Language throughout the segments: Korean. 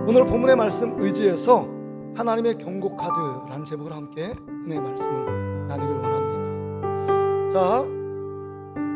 오늘 본문의 말씀 의지해서 하나님의 경고 카드라는 제목으로 함께 은혜의 말씀을 나누기를 원합니다. 자,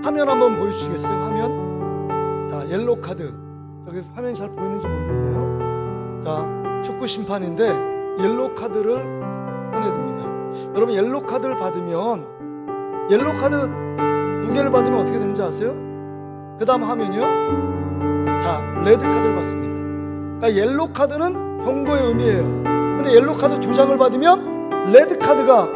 화면 한번 보여주시겠어요? 화면. 자, 옐로우 카드. 저기 화면이 잘 보이는지 모르겠네요. 자, 축구 심판인데 옐로우 카드를 꺼내듭니다. 여러분, 옐로우 카드를 받으면, 옐로우 카드 2개를 받으면 어떻게 되는지 아세요? 그 다음 화면이요. 자, 레드 카드를 받습니다. 그러니까 옐로우 카드는 경고의 의미예요. 근데 옐로우 카드 2장을 받으면 레드 카드가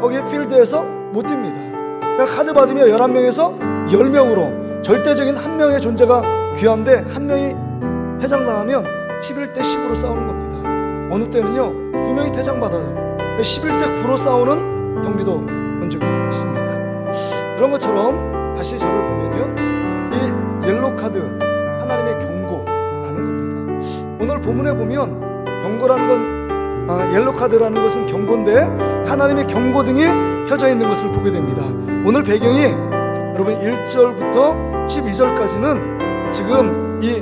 거기 필드에서 못 뜁니다. 그러니까 카드 받으면 11명에서 10명으로 절대적인 한 명의 존재가 귀한데, 한 명이 퇴장당하면 11대 10으로 싸우는 겁니다. 어느 때는요 2명이 퇴장받아요. 11대 9로 싸우는 경기도 본 적이 있습니다. 그런 것처럼 다시 저를 보면요, 이 옐로우 카드, 하나님의 경고라는 겁니다. 오늘 본문에 보면 경고라는 건, 옐로우 카드라는 것은 경고인데 하나님의 경고등이 켜져 있는 것을 보게 됩니다. 오늘 배경이 여러분 1절부터 12절까지는 지금 이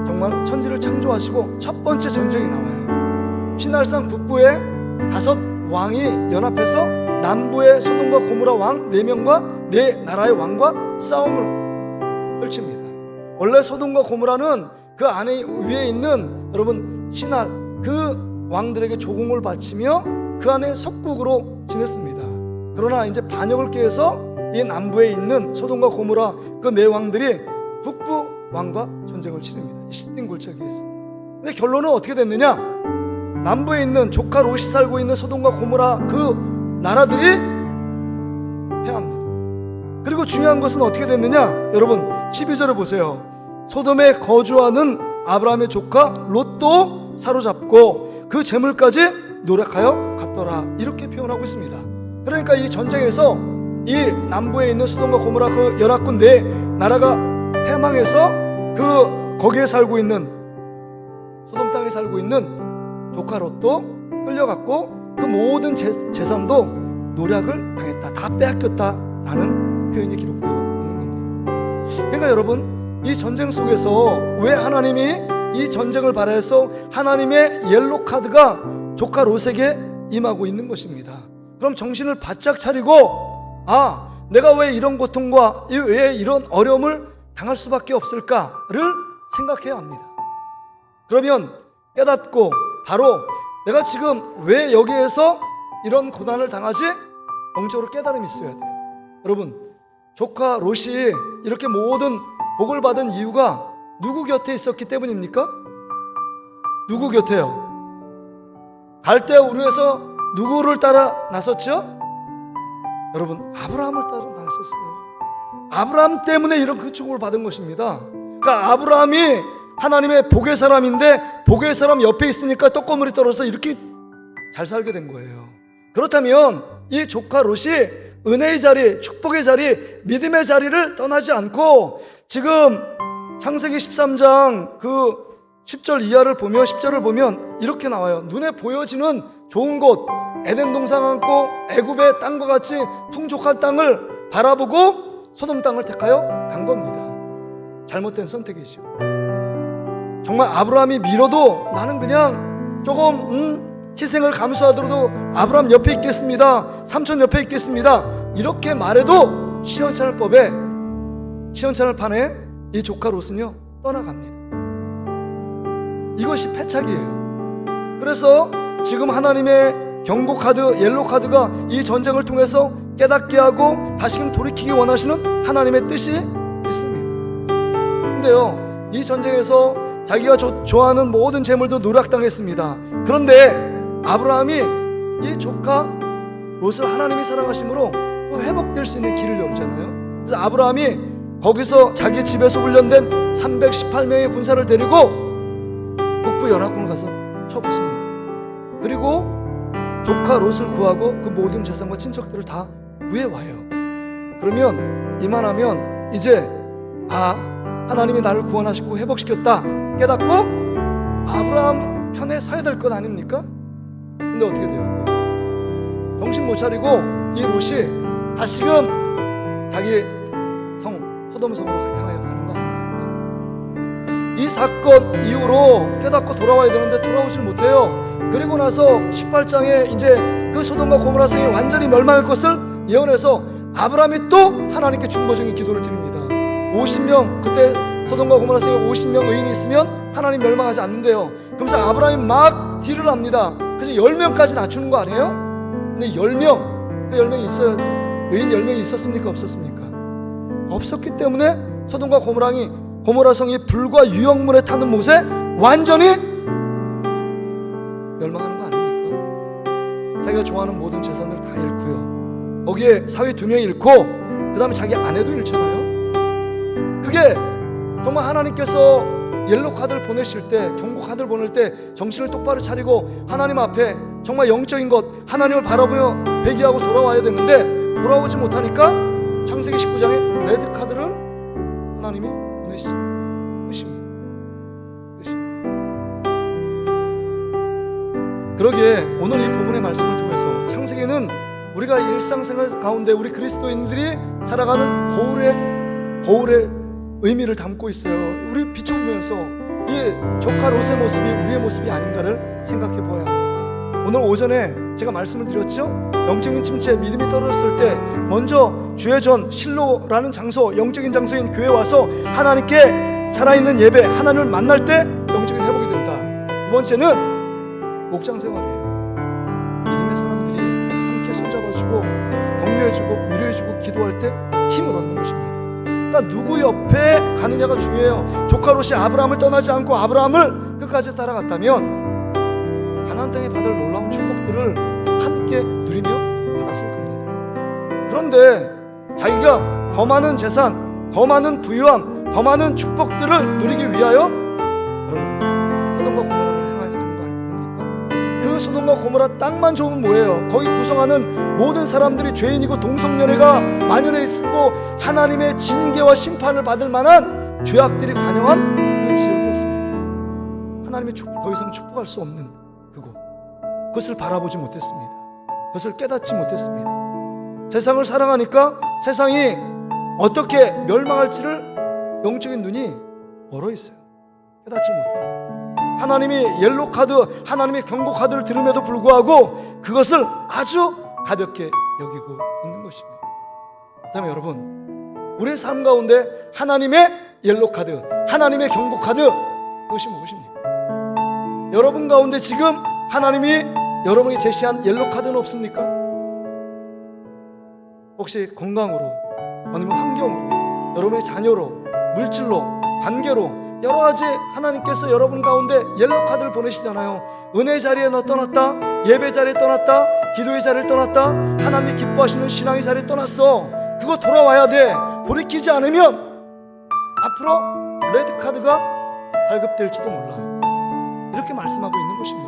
정말 천지를 창조하시고 첫 번째 전쟁이 나와요. 시날산 북부에 5 왕이 연합해서 남부의 소돔과 고모라 왕 4명과 4나라의 왕과 싸움을 펼칩니다. 원래 소돔과 고모라는 그 안에 위에 있는 여러분 시날, 그 왕들에게 조공을 바치며 그 안에 속국으로 지냈습니다. 그러나 이제 반역을 깨서 이 남부에 있는 소돔과 고모라 그 4왕들이 북부 왕과 전쟁을 치릅니다. 시딘 골짜기에서. 근데 결론은 어떻게 됐느냐? 남부에 있는 조카 롯이 살고 있는 소돔과 고모라 그 나라들이 패합니다. 그리고 중요한 것은 어떻게 됐느냐? 여러분 12절을 보세요. 소돔에 거주하는 아브라함의 조카 롯도 사로잡고 그 재물까지 노력하여 갔더라, 이렇게 표현하고 있습니다. 그러니까 이 전쟁에서 이 남부에 있는 소돔과 고모라 그 연합군 4나라가 패망해서 그 거기에 살고 있는, 소돔 땅에 살고 있는 조카 롯도 끌려갔고 그 모든 재산도 노략을 당했다, 다 빼앗겼다라는 표현이 기록되어 있는 겁니다. 그러니까 여러분, 이 전쟁 속에서 왜 하나님이 이 전쟁을 발휘해서 하나님의 옐로우 카드가 조카 롯에게 임하고 있는 것입니다. 그럼 정신을 바짝 차리고, 내가 왜 이런 고통과 왜 이런 어려움을 당할 수밖에 없을까를 생각해야 합니다. 그러면 깨닫고 바로 내가 지금 왜 여기에서 이런 고난을 당하지? 영적으로 깨달음이 있어야 돼요. 여러분, 조카 롯이 이렇게 모든 복을 받은 이유가 누구 곁에 있었기 때문입니까? 누구 곁에요? 갈대아 우르에서 누구를 따라 나섰죠? 여러분, 아브라함을 따라 나섰어요. 아브라함 때문에 이런 그 축복을 받은 것입니다. 그러니까 아브라함이 하나님의 복의 사람인데 복의 사람 옆에 있으니까 떡고물이 떨어져서 이렇게 잘 살게 된 거예요. 그렇다면 이 조카 롯이 은혜의 자리, 축복의 자리, 믿음의 자리를 떠나지 않고 지금 창세기 13장 그 10절 이하를 보면, 10절을 보면 이렇게 나와요. 눈에 보여지는 좋은 곳, 에덴 동산 않고 애굽의 땅과 같이 풍족한 땅을 바라보고 소돔 땅을 택하여 간 겁니다. 잘못된 선택이죠. 정말 아브라함이 밀어도 나는 그냥 조금 희생을 감수하더라도 아브라함 옆에 있겠습니다, 삼촌 옆에 있겠습니다, 이렇게 말해도 시원찮을 법에, 시원찮을 판에 이 조카 롯은요 떠나갑니다. 이것이 패착이에요. 그래서 지금 하나님의 경고 카드, 옐로우 카드가 이 전쟁을 통해서 깨닫게 하고 다시금 돌이키기 원하시는 하나님의 뜻이 있습니다. 근데요, 이 전쟁에서 자기가 좋아하는 모든 재물도 노략당했습니다. 그런데 아브라함이 이 조카 롯을 하나님이 사랑하심으로 또 회복될 수 있는 길을 열잖아요. 그래서 아브라함이 거기서 자기 집에서 훈련된 318명의 군사를 데리고 북부 연합군을 가서 쳐붙습니다. 그리고 조카 롯을 구하고 그 모든 재산과 친척들을 다 구해와요. 그러면 이만하면 이제 하나님이 나를 구원하시고 회복시켰다 깨닫고 아브라함 편에 서야 될 것 아닙니까? 근데 어떻게 돼요? 정신 못 차리고 이 롯이 다시금 자기 성 소돔성으로 향하여 가는 거 아닙니까? 이 사건 이후로 깨닫고 돌아와야 되는데 돌아오질 못해요. 그리고 나서 18장에 이제 그 소돔과 고모라 성이 완전히 멸망할 것을 예언해서 아브라함이 또 하나님께 중보적인 기도를 드립니다. 50명, 그때 소돔과 고모라 성에 50명 의인이 있으면 하나님 멸망하지 않는데요. 그러면서 아브라함이 막 딜을 합니다. 그래서 10명까지 낮추는 거 아니에요? 근데 10명, 그 10명이 있어요. 의인 10명이 있었습니까? 없었습니까? 없었기 때문에 소돔과 고모라 성이 불과 유황물에 타는 못에 완전히 멸망하는 거 아닙니까? 자기가 좋아하는 모든 재산을 다 잃고요. 거기에 사위 2명 잃고 그 다음에 자기 아내도 잃잖아요. 그게 정말 하나님께서 옐로 카드를 보내실 때, 경고 카드를 보낼 때 정신을 똑바로 차리고 하나님 앞에 정말 영적인 것 하나님을 바라보며 회개하고 돌아와야 되는데 돌아오지 못하니까 창세기 19장에 레드 카드를 하나님이 보내십니다. 그러기에 오늘 이 본문의 말씀을 통해서 창세기는 우리가 일상생활 가운데 우리 그리스도인들이 살아가는 거울의 의미를 담고 있어요. 우리 비춰보면서 이 조카 롯의 모습이 우리의 모습이 아닌가를 생각해 보아야 합니다. 오늘 오전에 제가 말씀을 드렸죠. 영적인 침체, 믿음이 떨어졌을 때 먼저 주의 전 실로라는 장소, 영적인 장소인 교회에 와서 하나님께 살아있는 예배, 하나님을 만날 때 영적인 회복이 된다. 두 번째는 목장 생활이에요. 믿음의 사람들이 함께 손잡아주고 격려해주고 위로해주고 기도할 때 힘을 얻는 것입니다. 그러니까 누구 옆에 가느냐가 중요해요. 조카 롯이 아브라함을 떠나지 않고 아브라함을 끝까지 따라갔다면 가나안 땅에 받을 놀라운 축복들을 함께 누리며 받았을 겁니다. 그런데 자기가 더 많은 재산, 더 많은 부유함, 더 많은 축복들을 누리기 위하여 여러분 소돔과 고모라를 향하여 가는 거 아닙니까? 그 소돔과 고모라 땅만 좋으면 뭐예요? 거기 구성하는 모든 사람들이 죄인이고 동성연애가 만연해 있고 하나님의 징계와 심판을 받을 만한 죄악들이 관영한 그 지역이었습니다. 하나님이 더 이상 축복할 수 없는 그곳, 그것을 바라보지 못했습니다. 그것을 깨닫지 못했습니다. 세상을 사랑하니까 세상이 어떻게 멸망할지를 영적인 눈이 멀어 있어요. 깨닫지 못해요. 하나님이 옐로 카드, 하나님의 경고 카드를 들음에도 불구하고 그것을 아주 가볍게 여기고 있는 것입니다. 그다음에 여러분, 우리의 삶 가운데 하나님의 옐로 카드, 하나님의 경고 카드, 그것이 무엇입니까? 여러분 가운데 지금 하나님이 여러분이 제시한 옐로 카드는 없습니까? 혹시 건강으로, 아니면 환경으로, 여러분의 자녀로, 물질로, 관계로 여러 가지 하나님께서 여러분 가운데 옐로 카드를 보내시잖아요. 은혜 자리에 너 떠났다, 예배 자리에 떠났다, 기도의 자리를 떠났다, 하나님이 기뻐하시는 신앙의 자리에 떠났어. 그거 돌아와야 돼. 돌이키지 않으면 앞으로 레드 카드가 발급될지도 몰라. 이렇게 말씀하고 있는 것입니다.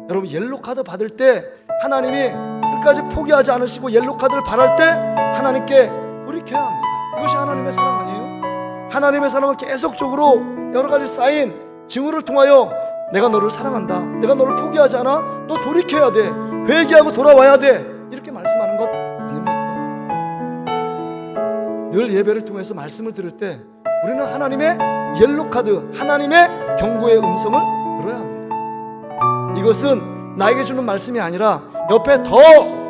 여러분, 옐로 카드 받을 때 하나님이 끝까지 포기하지 않으시고 옐로 카드를 바랄 때 하나님께 돌이켜야 합니다. 이것이 하나님의 사랑 아니에요? 하나님의 사랑은 계속적으로 여러 가지 쌓인 징후를 통하여 내가 너를 사랑한다, 내가 너를 포기하지 않아, 너 돌이켜야 돼, 회개하고 돌아와야 돼, 이렇게 말씀하는 것 아닙니까? 늘 예배를 통해서 말씀을 들을 때 우리는 하나님의 옐로 카드, 하나님의 경고의 음성을 들어야 합니다. 이것은 나에게 주는 말씀이 아니라 옆에 더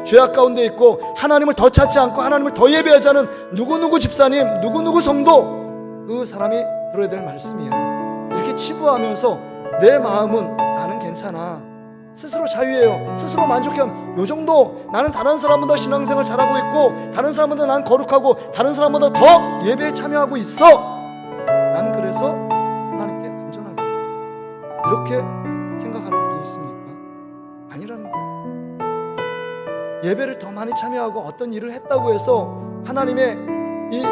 죄악 가운데 있고 하나님을 더 찾지 않고 하나님을 더 예배하지 않은 누구누구 집사님, 누구누구 성도, 그 사람이 들어야 될 말씀이에요. 이렇게 치부하면서 내 마음은 나는 괜찮아, 스스로 자유해요, 스스로 만족해요, 요 정도, 나는 다른 사람보다 신앙생활 잘하고 있고 다른 사람보다 난 거룩하고 다른 사람보다 더 예배에 참여하고 있어, 난 그래서 하나님께 안전하고, 이렇게 생각하는 분이 있습니까? 아니라는 거예요. 예배를 더 많이 참여하고 어떤 일을 했다고 해서 하나님의 이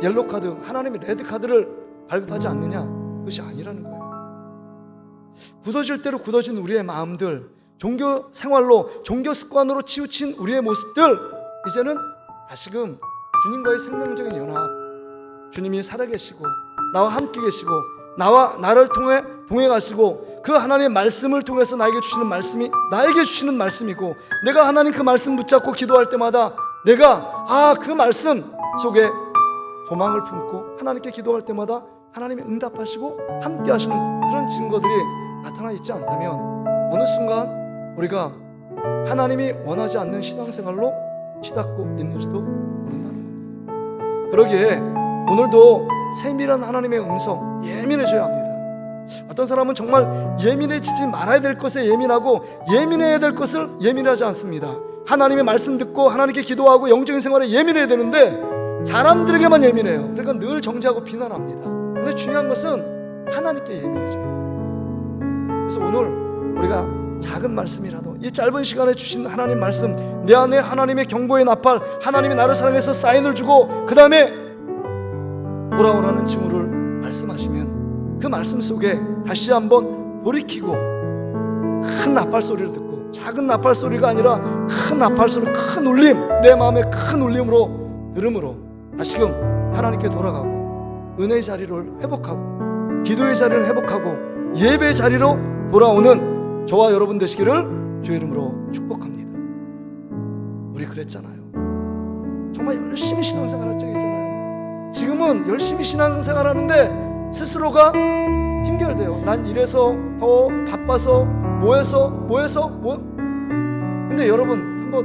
옐로 카드, 하나님의 레드 카드를 발급하지 않느냐, 그것이 아니라는 거예요. 굳어질 대로 굳어진 우리의 마음들, 종교 생활로, 종교 습관으로 치우친 우리의 모습들, 이제는 다시금 주님과의 생명적인 연합, 주님이 살아계시고 나와 함께 계시고 나를 통해 동행하시고 그 하나님의 말씀을 통해서 나에게 주시는 말씀이 나에게 주시는 말씀이고, 내가 하나님 그 말씀 붙잡고 기도할 때마다 내가 그 말씀 속에 소망을 품고 하나님께 기도할 때마다 하나님이 응답하시고 함께 하시는 그런 증거들이 나타나 있지 않다면 어느 순간 우리가 하나님이 원하지 않는 신앙생활로 치닫고 있는지도 모른다는 겁니다. 그러기에 오늘도 세밀한 하나님의 음성 예민해져야 합니다. 어떤 사람은 정말 예민해지지 말아야 될 것에 예민하고 예민해야 될 것을 예민하지 않습니다. 하나님의 말씀 듣고 하나님께 기도하고 영적인 생활에 예민해야 되는데 사람들에게만 예민해요. 그러니까 늘 정죄하고 비난합니다. 근데 중요한 것은 하나님께 예민해져야 돼요. 그래서 오늘 우리가 작은 말씀이라도 이 짧은 시간에 주신 하나님 말씀, 내 안에 하나님의 경고의 나팔, 하나님이 나를 사랑해서 사인을 주고 그 다음에 돌아오라는 징후를 말씀하시면 그 말씀 속에 다시 한번 돌이키고 큰 나팔 소리를 듣고 작은 나팔 소리가 아니라 큰 나팔 소리, 큰 울림, 내 마음에 큰 울림으로 들음으로 다시금 하나님께 돌아가고 은혜의 자리를 회복하고 기도의 자리를 회복하고 예배의 자리로 돌아오는 저와 여러분 되시기를 주의 이름으로 축복합니다. 우리 그랬잖아요. 정말 열심히 신앙생활 할 적이 있잖아요. 지금은 열심히 신앙생활 하는데 스스로가 힘결돼요. 난 이래서 더 바빠서 뭐해서 근데 여러분 한번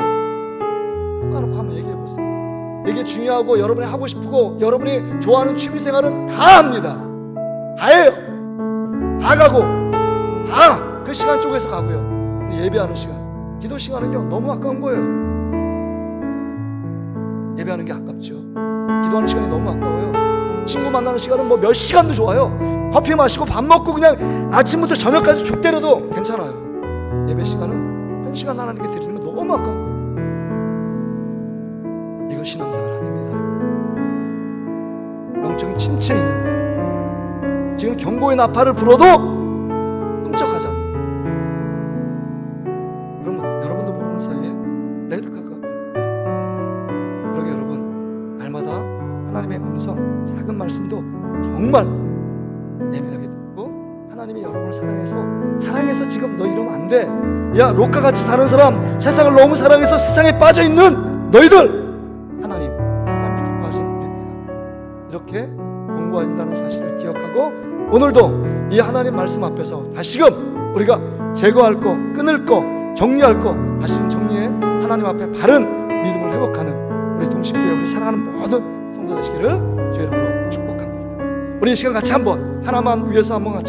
톡 한번 얘기해 보세요. 이게 중요하고 여러분이 하고 싶고 여러분이 좋아하는 취미생활은 다 합니다. 다 해요. 다 가고 다 그 시간 쪽에서 가고요. 근데 예배하는 시간, 기도 시간은요 너무 아까운 거예요. 예배하는 게 아깝죠. 기도하는 시간이 너무 아까워요. 친구 만나는 시간은 뭐 몇 시간도 좋아요. 커피 마시고 밥 먹고 그냥 아침부터 저녁까지 죽 때려도 괜찮아요. 예배 시간은 1시간 하나님께 드리는 거 너무 아까운 거예요. 이거 신앙생활 아닙니다. 영적인 침체에 있는 거예요. 지금 경고의 나팔을 불어도 끔찍하지 않는 거예요. 그러면 여러분도 모르는 사이에 레드카가 그러게 여러분 날마다 하나님의 음성, 작은 말씀도 정말 예민하게 듣고 하나님이 여러분을 사랑해서 지금 너 이러면 안 돼. 야, 롯과같이 사는 사람, 세상을 너무 사랑해서 세상에 빠져있는 너희들 하나님 깊이 빠진 우리가 이렇게 공부한다는 사실을 기억하고 오늘도 이 하나님 말씀 앞에서 다시금 우리가 제거할 거, 끊을 거, 정리할 거 다시금 정리해 하나님 앞에 바른 믿음을 회복하는 우리 동식구에 우리 사랑하는 모든 성도 되시기를 주의 이름으로 축복합니다. 우리 이 시간 같이 한번 하나만 위해서 한번 같이